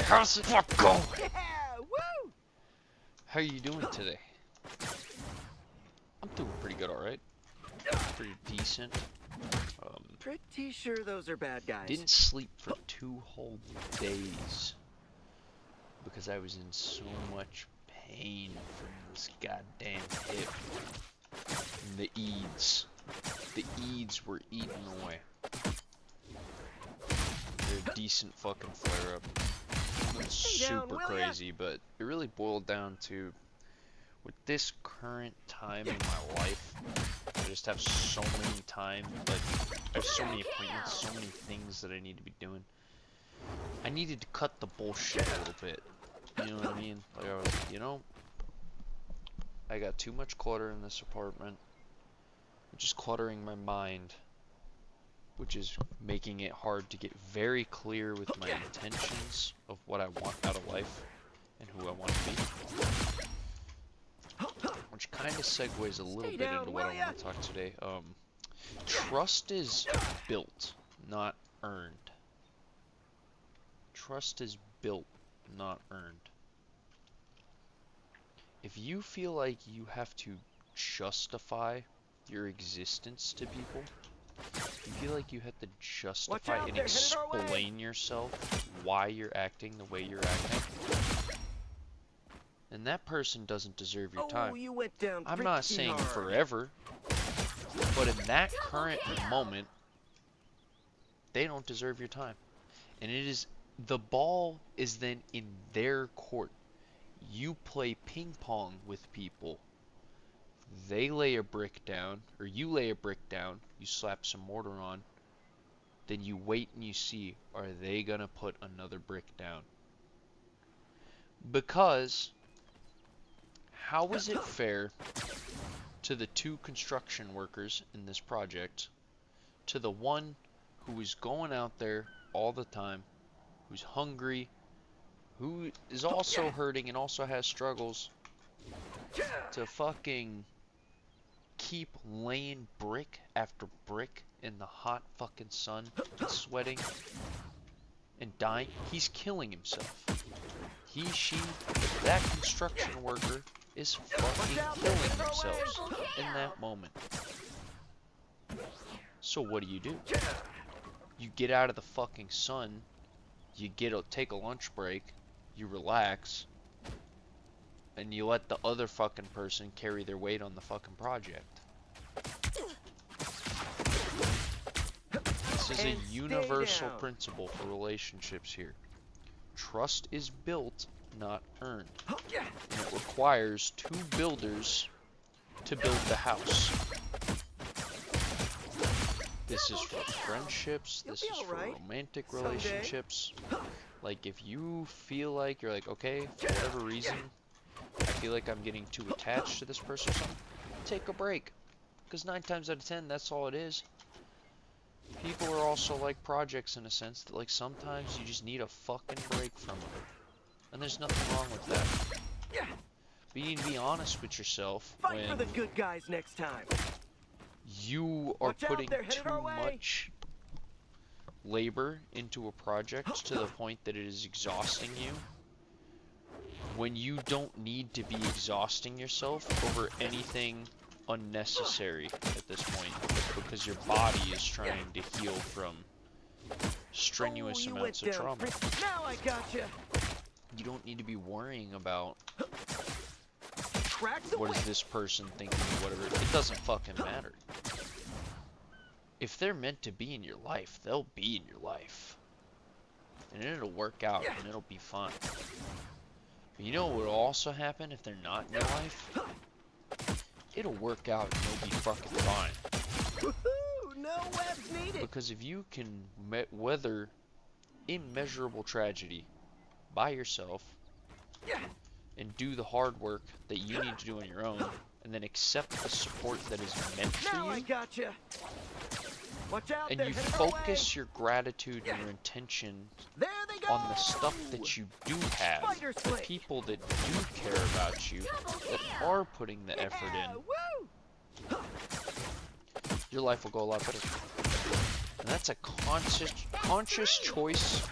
How's it not going? Yeah, woo! How are you doing today? I'm doing pretty good, alright. Pretty decent. Pretty sure those are bad guys. Didn't sleep for 2 whole days because I was in so much pain from this goddamn hip. And the EEDs. The EEDs were eating away. They're a decent fucking flare-up. It's super crazy, but it really boiled down to, with this current time in my life, I just have so many I have so many appointments, so many things that I need to be doing. I needed to cut the bullshit a little bit. You know what I mean? Like, I was, I got too much clutter in this apartment, which is cluttering my mind, which is making it hard to get very clear with my intentions of what I want out of life and who I want to be. Which kind of segues a little bit into what I want to talk today. Trust is built, not earned. Trust is built, not earned. If you feel like you have to justify your existence to people, you feel like you have to justify and explain yourself why you're acting the way you're acting, and that person doesn't deserve your time. I'm not saying forever, but in that current moment, they don't deserve your time. And the ball is then in their court. You play ping pong with people. They lay a brick down, or you lay a brick down, you slap some mortar on, then you wait and you see, are they gonna put another brick down? Because, how is it fair to the 2 construction workers in this project, to the one who is going out there all the time, who's hungry, who is also hurting and also has struggles, to fucking keep laying brick after brick in the hot fucking sun, and sweating and dying? He's killing himself. That construction worker is fucking killing themselves in that moment. So what do? You get out of the fucking sun, you take a lunch break, you relax, and you let the other fucking person carry their weight on the fucking project. This is a universal principle for relationships here. Trust is built, not earned. And it requires 2 builders to build the house. This is for friendships, this is for romantic relationships. Like, if you feel like you're like, okay, for whatever reason, I feel like I'm getting too attached to this person or something, take a break. Because 9 times out of 10, that's all it is. People are also like projects in a sense that, like, sometimes you just need a fucking break from them. And there's nothing wrong with that. But you need to be honest with yourself when for the good guys next time. You are putting too much labor into a project to the point that it is exhausting you, when you don't need to be exhausting yourself over anything unnecessary at this point, because your body is trying to heal from strenuous amounts of trauma. Now I gotcha. You don't need to be worrying about what is this person thinking, whatever. It doesn't fucking matter. If they're meant to be in your life, they'll be in your life. And it'll work out, and it'll be fun. But you know what will also happen if they're not in your life? It'll work out, and you'll be fucking fine. Woohoo! No webs needed! Because if you can weather immeasurable tragedy by yourself, and do the hard work that you need to do on your own, and then accept the support that is meant for you, I gotcha. Watch out, and you focus your gratitude and your intention on the stuff that you do have, the people that do care about you, that are putting the effort in, your life will go a lot better. And that's a conscious choice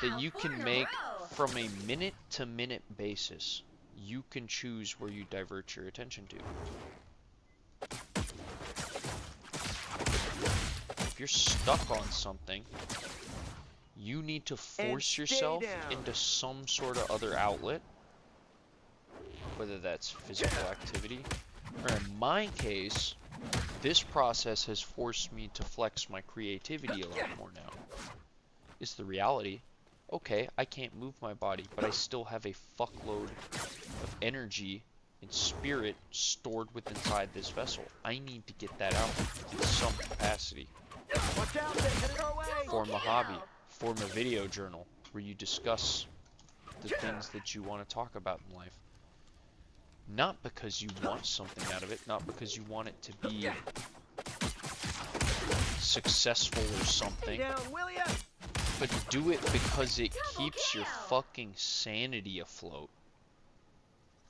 that you can make from a minute-to-minute basis. You can choose where you divert your attention to. If you're stuck on something, you need to force yourself into some sort of other outlet, whether that's physical activity, or in my case, this process has forced me to flex my creativity a lot more now. It's the reality. Okay, I can't move my body, but I still have a fuckload of energy and spirit stored within inside this vessel. I need to get that out in some capacity. Watch out, they're headed our way. Form a hobby, form a video journal where you discuss the things that you want to talk about in life. Not because you want something out of it, not because you want it to be successful or something, but do it because it keeps your fucking sanity afloat.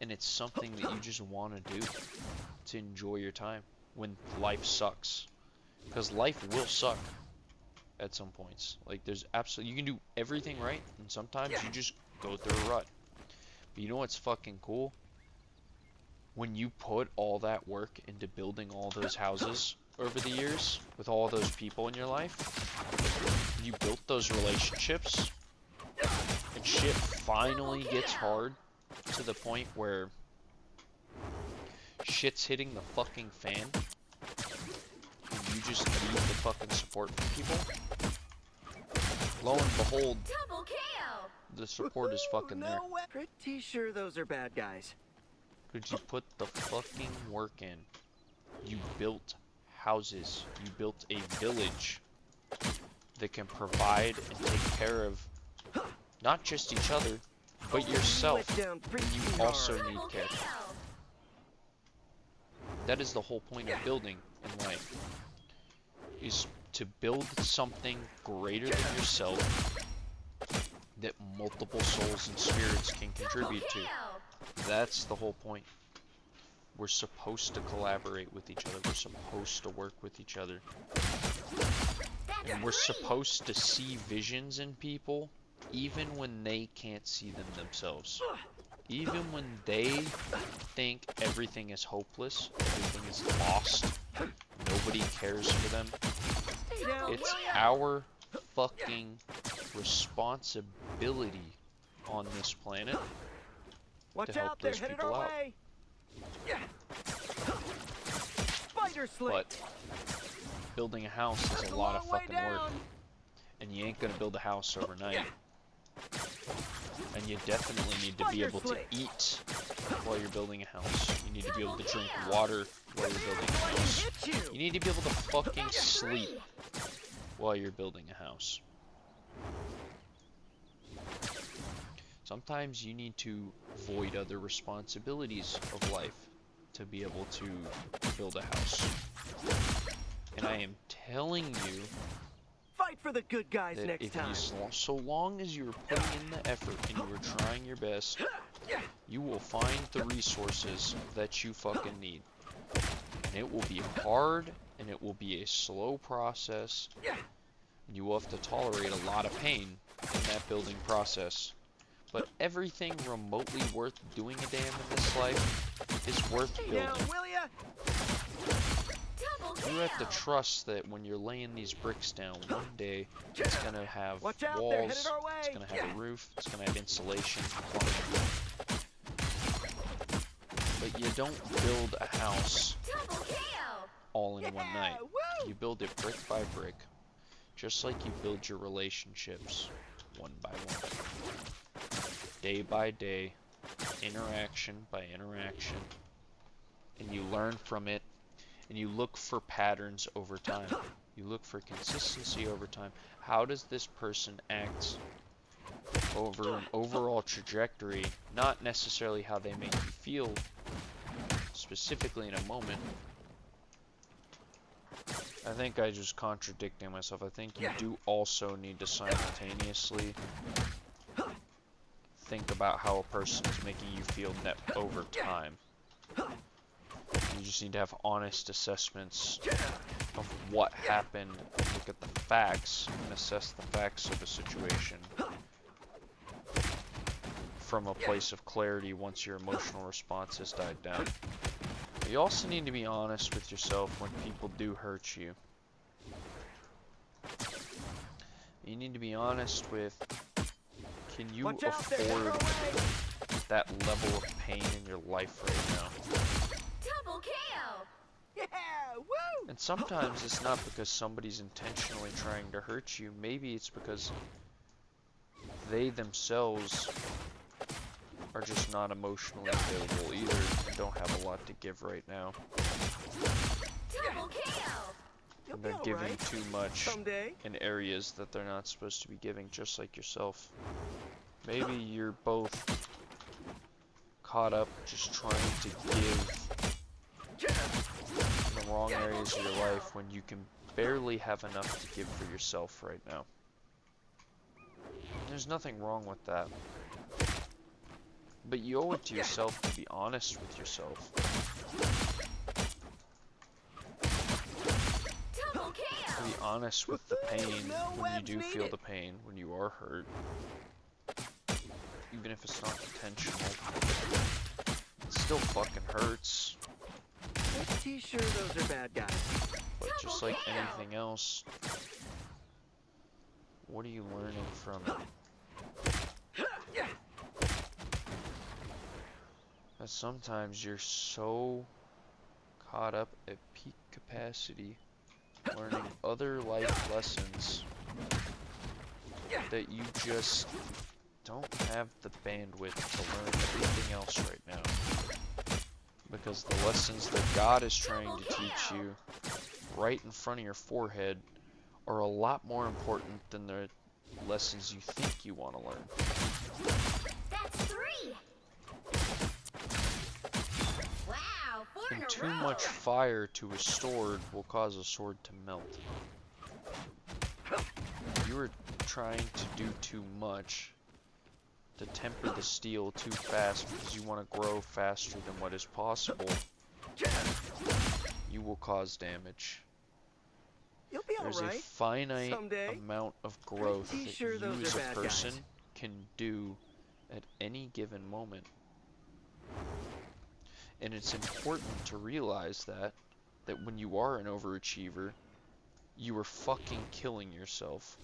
And it's something that you just want to do to enjoy your time when life sucks. Because life will suck at some points. Like, there's absolutely, you can do everything right, and sometimes you just go through a rut. But you know what's fucking cool? When you put all that work into building all those houses over the years, with all those people in your life, you built those relationships, and shit finally gets hard to the point where shit's hitting the fucking fan, and you just need the fucking support from people. Lo and behold, the support is fucking there. Pretty sure those are bad guys. Because you put the fucking work in. You built houses. You built a village that can provide and take care of not just each other, but yourself. And you also need care. That is the whole point of building in life. Is to build something greater than yourself that multiple souls and spirits can contribute to. That's the whole point. We're supposed to collaborate with each other. We're supposed to work with each other. And we're supposed to see visions in people even when they can't see them themselves. Even when they think everything is hopeless, everything is lost, nobody cares for them. It's our fucking responsibility on this planet to help those people out. But building a house is a lot of fucking work, and you ain't gonna build a house overnight. And you definitely need to be able to eat while you're building a house. You need to be able to drink water while you're building a house. You need to be able to fucking sleep while you're building a house. Sometimes you need to void other responsibilities of life to be able to build a house. And I am telling you, fight for the good guys that next time. So long as you're putting in the effort and you are trying your best, you will find the resources that you fucking need. And it will be hard, and it will be a slow process. And you will have to tolerate a lot of pain in that building process. But everything remotely worth doing a damn in this life is worth building. You have to trust that when you're laying these bricks down, one day it's gonna have walls, it's gonna have a roof, it's gonna have insulation, plumbing. But you don't build a house all in one night. You build it brick by brick, just like you build your relationships one by one. Day by day, interaction by interaction, and you learn from it, and you look for patterns over time. You look for consistency over time. How does this person act over an overall trajectory, not necessarily how they make you feel specifically in a moment. I think I just contradicting myself. I think you do also need to simultaneously think about how a person is making you feel net over time. You just need to have honest assessments of what happened, look at the facts, and assess the facts of a situation from a place of clarity once your emotional response has died down. But you also need to be honest with yourself when people do hurt you. You need to be honest with, can you afford that level of pain in your life right now? Double KO! Yeah, woo! And sometimes it's not because somebody's intentionally trying to hurt you. Maybe it's because they themselves are just not emotionally available either and don't have a lot to give right now. Double KO! You'll And be they're all giving right too much someday. in areas that they're not supposed to be giving, just like yourself. Maybe you're both caught up just trying to give in the wrong areas of your life when you can barely have enough to give for yourself right now. There's nothing wrong with that. But you owe it to yourself to be honest with yourself. Double To KO! be honest with the pain No when you webs do feel needed. the pain, when you are hurt. Even if it's not intentional. It still fucking hurts. Pretty sure those are bad guys. But just like Double KO. anything else, what are you learning from it? That sometimes you're so caught up at peak capacity learning other life lessons that you just don't have the bandwidth to learn anything else right now. Because the lessons that God is trying to teach you right in front of your forehead are a lot more important than the lessons you think you want to learn. That's 3! Wow, 4 in And a too row! much fire to a sword will cause a sword to melt. You are trying to do too much to temper the steel too fast because you want to grow faster than what is possible. You will cause damage. You'll be all There's a right finite someday. amount of growth Pretty that sure you those as are a bad person guys. can do at any given moment. And it's important to realize that when you are an overachiever, you are fucking killing yourself.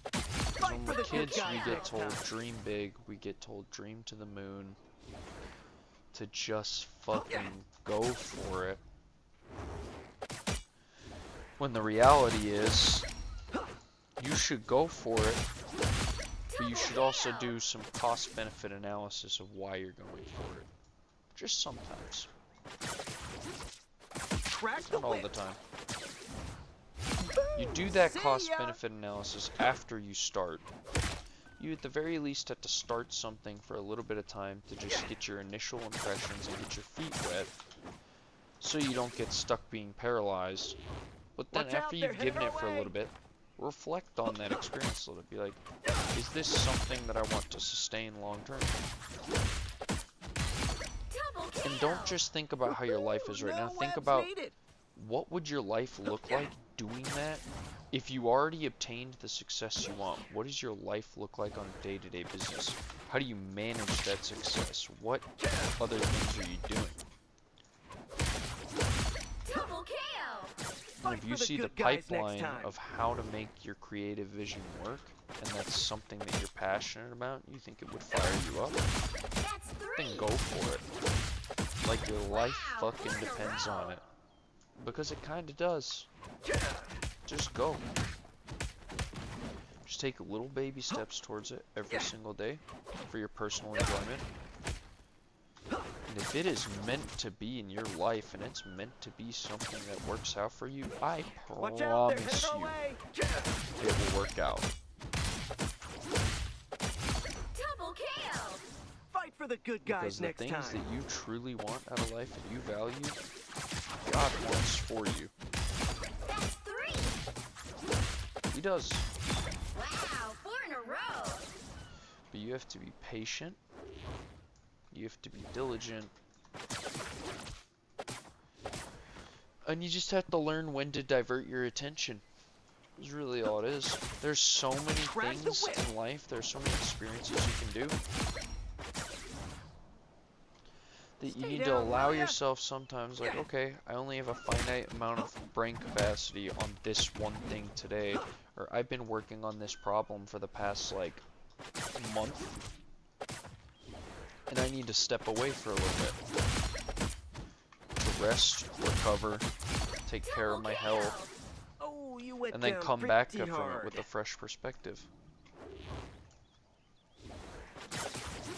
Because when for we're the good kids, we guys get next told time. dream big, we get told dream to the moon, to just fucking go for it. When the reality is, you should go for it, but you should also do some cost-benefit analysis of why you're going for it. Just sometimes. Crack the Not all the whip. time. You do that See ya. cost-benefit analysis after you start. You at the very least have to start something for a little bit of time to just get your initial impressions and get your feet wet, so you don't get stuck being paralyzed. But then Watch out, after they're you've given heading it our for a way. little bit, reflect on that experience a little bit. Be like, is this something that I want to sustain long term? Double KO! And don't just think about how your life is right No now. Think webs about needed. what would your life look like doing that? If you already obtained the success you want, what does your life look like on a day-to-day business? How do you manage that success? What other things are you doing? Double KO! And if Fight you for the see the good guys next pipeline time. of how to make your creative vision work, and that's something that you're passionate about, you think it would fire you up, That's 3! then go for it. Like your life Wow, fucking 4 in a depends row. on it. Because it kinda does. Just go. Just take little baby steps towards it every single day for your personal enjoyment. And if it is meant to be in your life and it's meant to be something that works out for you, I Watch out, they're promise heading our you way. it will work out. Double KO! Fight for the good Because guys the next things time. that you truly want out of life and you value, God wants for you. That's 3! He does. Wow, 4 in a row! But you have to be patient. You have to be diligent. And you just have to learn when to divert your attention. Is really all it is. There's so many Crack the things whip. in life, there's so many experiences you can do that you Stay need to down, allow will ya? yourself sometimes, like, okay, I only have a finite amount of brain capacity on this one thing today, or I've been working on this problem for the past, like, month, and I need to step away for a little bit to rest, recover, take care of my health, Oh, you went and then down come back pretty from it hard. with a fresh perspective.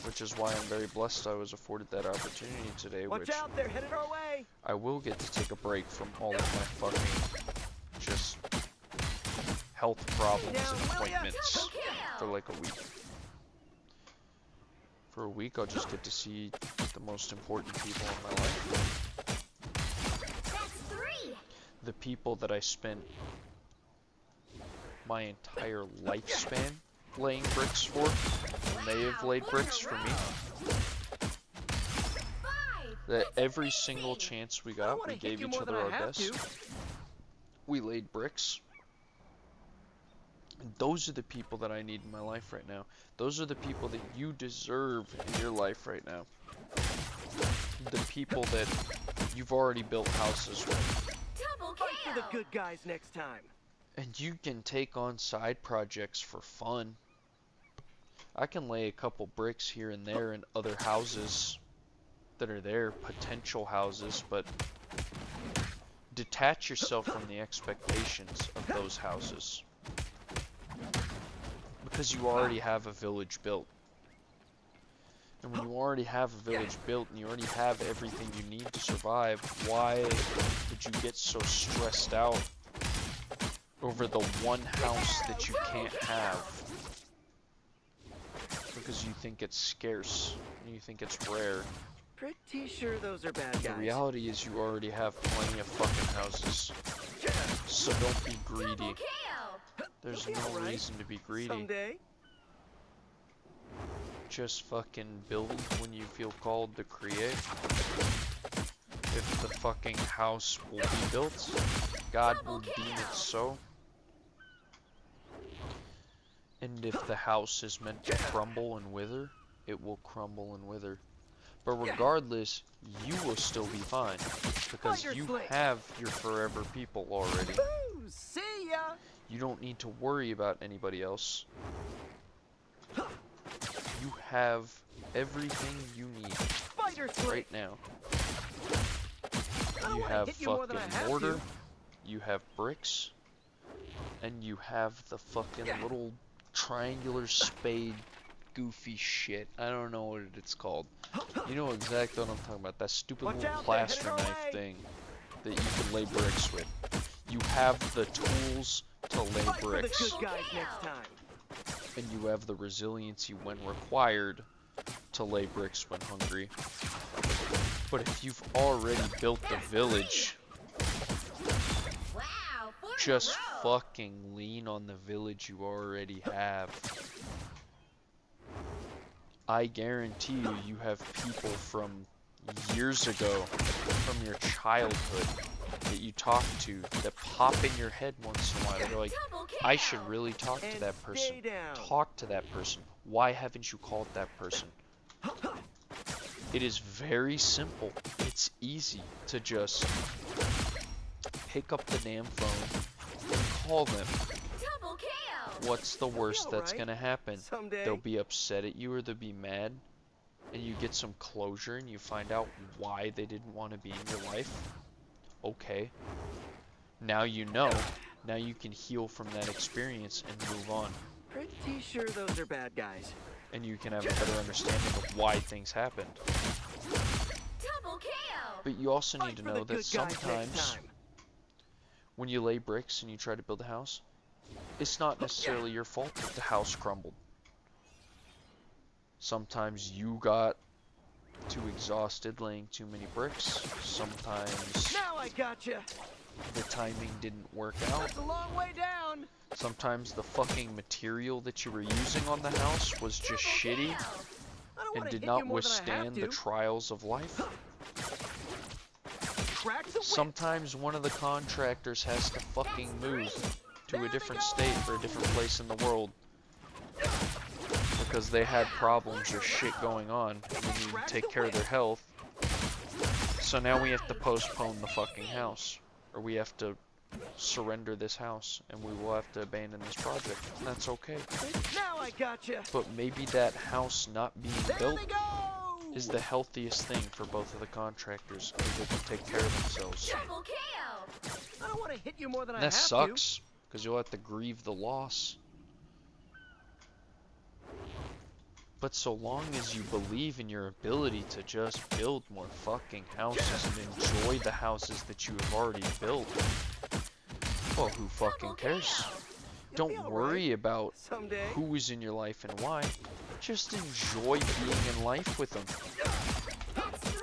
Which is why I'm very blessed I was afforded that opportunity today, Watch which out, they're headed our way. I will get to take a break from all of my fucking just health problems Down, and will ya? appointments Double for kill. like a week. For a week, I'll just get to see the most important people in my life. That's 3. The people that I spent my entire lifespan laying bricks for, and they have laid bricks for me. 5. That That's every single amazing. chance we I don't got, wanna we hit gave you each more other than I our have best. to. We laid bricks. And those are the people that I need in my life right now. Those are the people that you deserve in your life right now. The people that you've already built houses with. Double Fight for the kill. good guys next time. And you can take on side projects for fun. I can lay a couple bricks here and there in other houses that are there, potential houses, but detach yourself from the expectations of those houses. Because you already have a village built. And when you already have a village built and you already have everything you need to survive, why would you get so stressed out over the one house that you can't have? Because you think it's scarce and you think it's rare. Pretty sure those are bad The guys. reality is you already have plenty of fucking houses. So don't be greedy. Double kill. There's You'll be no alright. reason to be greedy. Someday. Just fucking build when you feel called to create. If the fucking house will be built, God will deem it so. And if the house is meant to crumble and wither, it will crumble and wither. But regardless, you will still be fine. Because Fighter you sling. have your forever people already. Boo! See ya. You don't need to worry about anybody else. You have everything you need Fighter sling. right now. I don't You wanna have hit you more than I fucking have mortar, to. you have bricks, and you have the fucking little triangular spade goofy shit. I don't know what it's called. You know exactly what I'm talking about. That stupid Watch little out, they're headed plaster our knife way. thing that you can lay bricks with. You have the tools to lay Fight for the bricks, good guys next time. and you have the resiliency when required to lay bricks when hungry. But if you've already built the village, Wow. 4 in a just row. fucking lean on the village you already have. I guarantee you, you have people from years ago, from your childhood, that you talk to, that pop in your head once in a while. They're like, Double kill. I should really talk to And that person. stay down. Talk to that person. Why haven't you called that person? It is very simple. It's easy to just pick up the damn phone and call them. Double kill. What's the worst that's alright. gonna happen? Someday. They'll be upset at you or they'll be mad, and you get some closure and you find out why they didn't want to be in your life. Okay. Now you know. Now you can heal from that experience and move on. Pretty sure those are bad guys. And you can have a better understanding of why things happened. Double kill. But you also Fight need to for know the that good guys next sometimes time. when you lay bricks and you try to build a house, it's not necessarily your fault that the house crumbled. Sometimes you got too exhausted laying too many bricks. Sometimes Now I gotcha. the timing didn't work out. That's a long way down. Sometimes the fucking material that you were using on the house was just shitty Kill. I don't and wanna did hit not you more than I have withstand the to. trials of life. Crack the whip. Sometimes one of the contractors has to fucking move. to a different state or a different place in the world because they had problems or shit going on and we need to take care of their health. So now we have to postpone the fucking house, or we have to surrender this house and we will have to abandon this project, and that's okay. Now I gotcha. But maybe that house not being built is the healthiest thing for both of the contractors, because they can take care of themselves. Double KO. I don't want to hit you more than And I that have sucks, because you'll have to grieve the loss. But so long as you believe in your ability to just build more fucking houses and enjoy the houses that you have already built, well, who fucking cares? You'll be Don't all worry about someday. who is in your life and why. Just enjoy being in life with them. That's 3.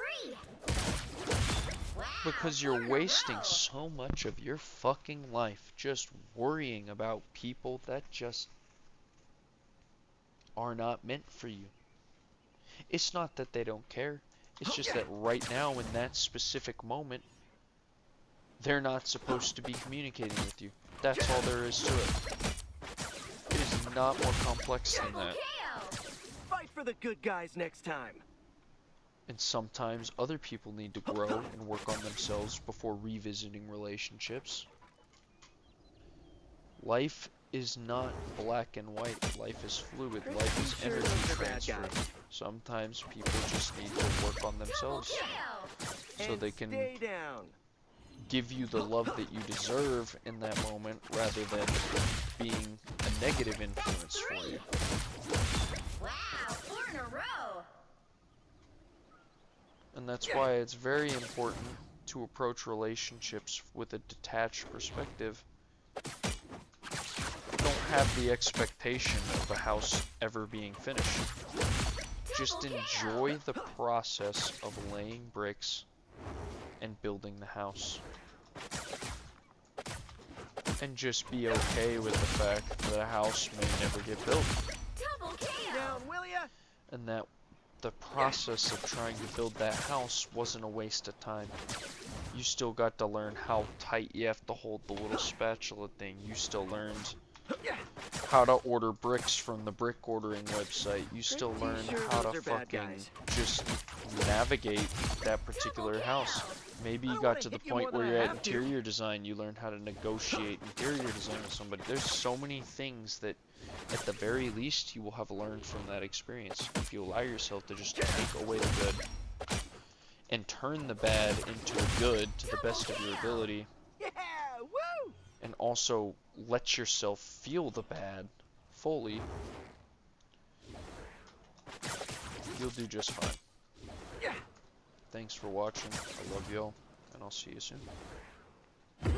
Wow. Because 4 you're in a wasting row. so much of your fucking life just worrying about people that just are not meant for you. It's not that they don't care. It's just that right now, in that specific moment, they're not supposed to be communicating with you. That's all there is to it. It is not more complex than Double that. KO. Fight for the good guys next time. And sometimes other people need to grow and work on themselves before revisiting relationships. Life is not black and white. Life is fluid. Life is Sure, energy those are bad transfer. guys. Sometimes people just need to work on themselves KO. so And they can stay down. give you the love that you deserve in that moment rather than being a negative influence for you. Wow, 4 in a row. And that's why it's very important to approach relationships with a detached perspective. Don't have the expectation of a house ever being finished. Just enjoy the process of laying bricks and building the house. And just be okay with the fact that a house may never get built. Double KO. Down, will ya? And that the process of trying to build that house wasn't a waste of time. You still got to learn how tight you have to hold the little spatula thing. You still learned how to order bricks from the brick ordering website. You still Pretty learned sure how those to are bad fucking guys. just navigate that particular house. Maybe I you don't got wanna to the hit you more point than where I you're at have to. interior design, you learn how to negotiate interior design with somebody. There's so many things that at the very least you will have learned from that experience if you allow yourself to just take away the good and turn the bad into a good to the best of your ability, Yeah, woo! and also let yourself feel the bad fully. You'll do just fine. Yeah. Thanks for watching. I love y'all, and I'll see you soon. Ugh.